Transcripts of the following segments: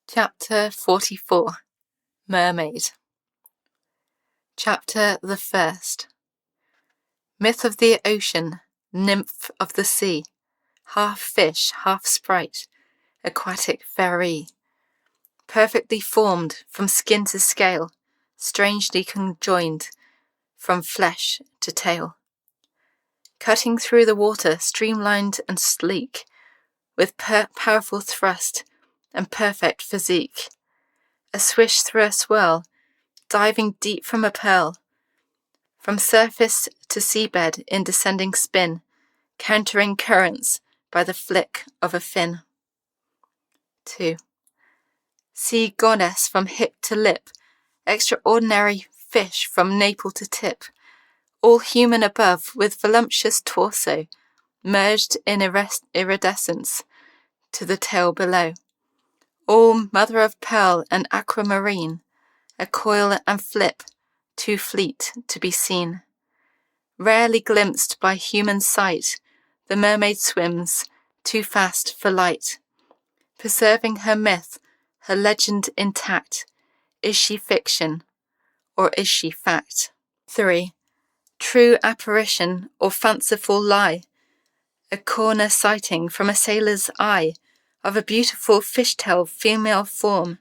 Chapter 44 Mermaid. Chapter the First. Myth of the ocean, nymph of the sea, half fish, half sprite, aquatic fairy, perfectly formed from skin to scale, strangely conjoined from flesh to tail, cutting through the water, streamlined and sleek, with powerful thrust and perfect physique, a swish through a swirl, diving deep from a pearl, from surface to seabed in descending spin, countering currents by the flick of a fin. 2. Sea goddess from hip to lip, extraordinary fish from naple to tip, all human above with voluptuous torso, merged in iridescence to the tail below, all mother of pearl and aquamarine, a coil and flip, too fleet to be seen. Rarely glimpsed by human sight, the mermaid swims, too fast for light. Preserving her myth, her legend intact, is she fiction, or is she fact? 3. True apparition or fanciful lie, a corner sighting from a sailor's eye of a beautiful fishtail female form,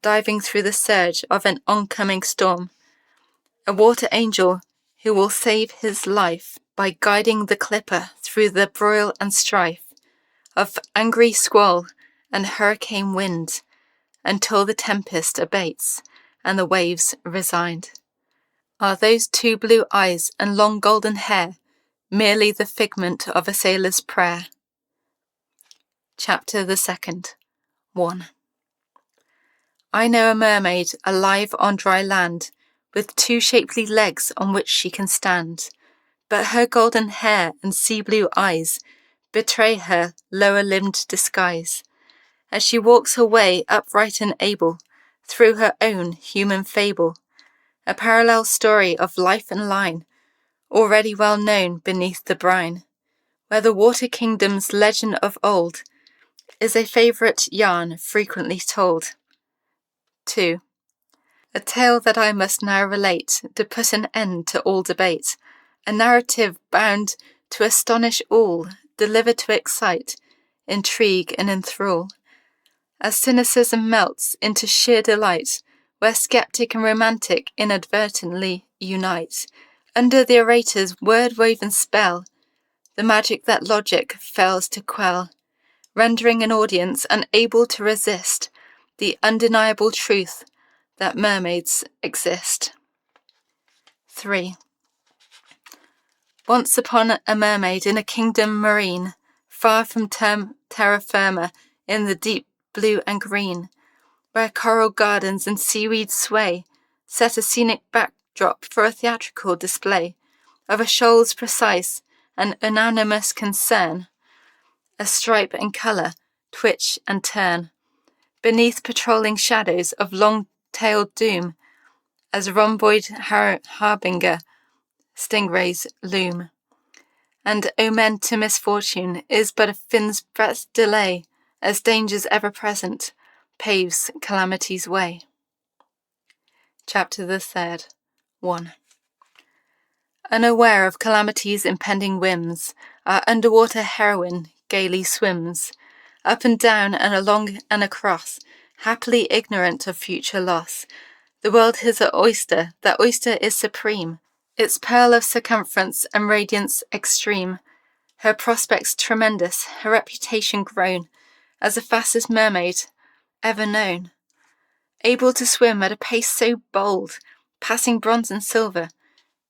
diving through the surge of an oncoming storm. A water angel who will save his life by guiding the clipper through the broil and strife of angry squall and hurricane wind, until the tempest abates and the waves resigned. Are those two blue eyes and long golden hair merely the figment of a sailor's prayer? Chapter the Second. 1. I know a mermaid alive on dry land, with two shapely legs on which she can stand, but her golden hair and sea-blue eyes betray her lower-limbed disguise, as she walks her way upright and able, through her own human fable, a parallel story of life and line, already well known beneath the brine, where the water kingdom's legend of old is a favourite yarn frequently told. 2. A tale that I must now relate to put an end to all debate, a narrative bound to astonish all, delivered to excite, intrigue and enthrall, as cynicism melts into sheer delight, where skeptic and romantic inadvertently unite, under the orator's word-woven spell, the magic that logic fails to quell, rendering an audience unable to resist the undeniable truth that mermaids exist. 3. Once upon a mermaid in a kingdom marine, far from terra firma in the deep blue and green, where coral gardens and seaweed sway, set a scenic backdrop for a theatrical display of a shoal's precise and unanimous concern, a stripe and colour, twitch and turn, beneath patrolling shadows of long-tailed doom, as rhomboid harbinger stingrays loom. And omen to misfortune is but a fin's breadth delay, as dangers ever present paves calamity's way. Chapter the Third. 1. Unaware of calamity's impending whims, our underwater heroine gaily swims, up and down and along and across, happily ignorant of future loss. The world is her oyster, that oyster is supreme, its pearl of circumference and radiance extreme, her prospects tremendous, her reputation grown, as the fastest mermaid ever known, able to swim at a pace so bold, passing bronze and silver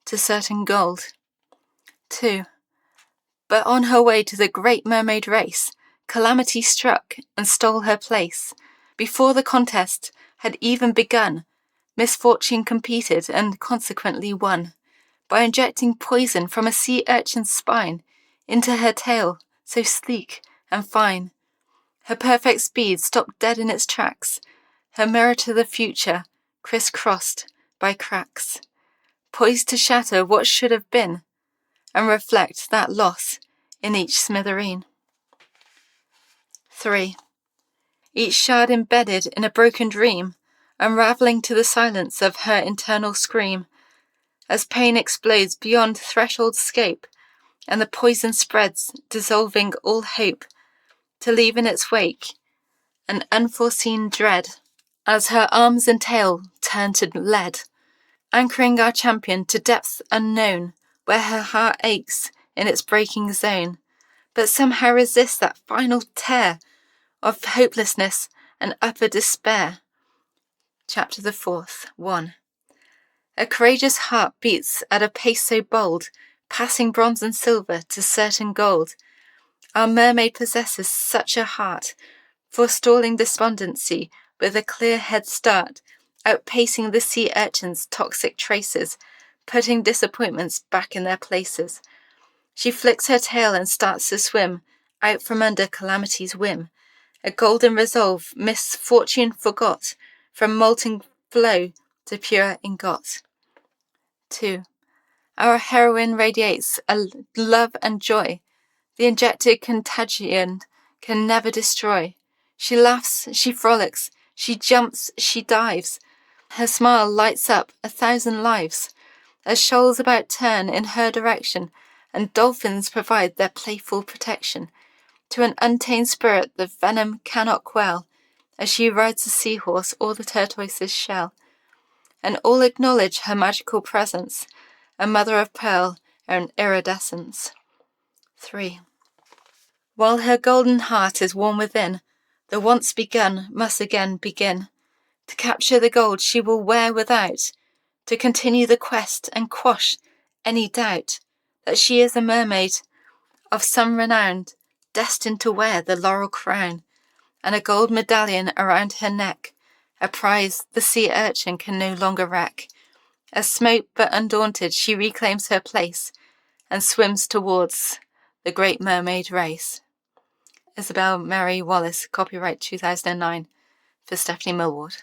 to certain gold. 2. But on her way to the great mermaid race, calamity struck and stole her place. Before the contest had even begun, misfortune competed and consequently won, by injecting poison from a sea urchin's spine into her tail, so sleek and fine. Her perfect speed stopped dead in its tracks, her mirror to the future criss-crossed by cracks, poised to shatter what should have been, and reflect that loss in each smithereen. 3. each shard embedded in a broken dream, unraveling to the silence of her internal scream. As pain explodes beyond threshold scope, and the poison spreads, dissolving all hope, to leave in its wake an unforeseen dread, as her arms and tail turn to lead, anchoring our champion to depths unknown, where her heart aches in its breaking zone, but somehow resists that final tear of hopelessness and utter despair. Chapter the 4th, 1. A courageous heart beats at a pace so bold, passing bronze and silver to certain gold. Our mermaid possesses such a heart, forestalling despondency with a clear head start, outpacing the sea urchin's toxic traces, putting disappointments back in their places. She flicks her tail and starts to swim, out from under calamity's whim. A golden resolve misfortune forgot, from molten flow to pure ingot. 2. Our heroine radiates a love and joy the injected contagion can never destroy. She laughs, she frolics, she jumps, she dives. Her smile lights up 1,000 lives, as shoals about turn in her direction, and dolphins provide their playful protection. To an untamed spirit the venom cannot quell, as she rides a seahorse or the tortoise's shell. And all acknowledge her magical presence, a mother of pearl and iridescence. 3. While her golden heart is warm within, the once begun must again begin. To capture the gold she will wear without, to continue the quest and quash any doubt that she is a mermaid of some renown, destined to wear the laurel crown, and a gold medallion around her neck, a prize the sea urchin can no longer wreck. As smote but undaunted, she reclaims her place and swims towards the great mermaid race. Isabel Mary Wallace, copyright 2009, for Stephanie Millward.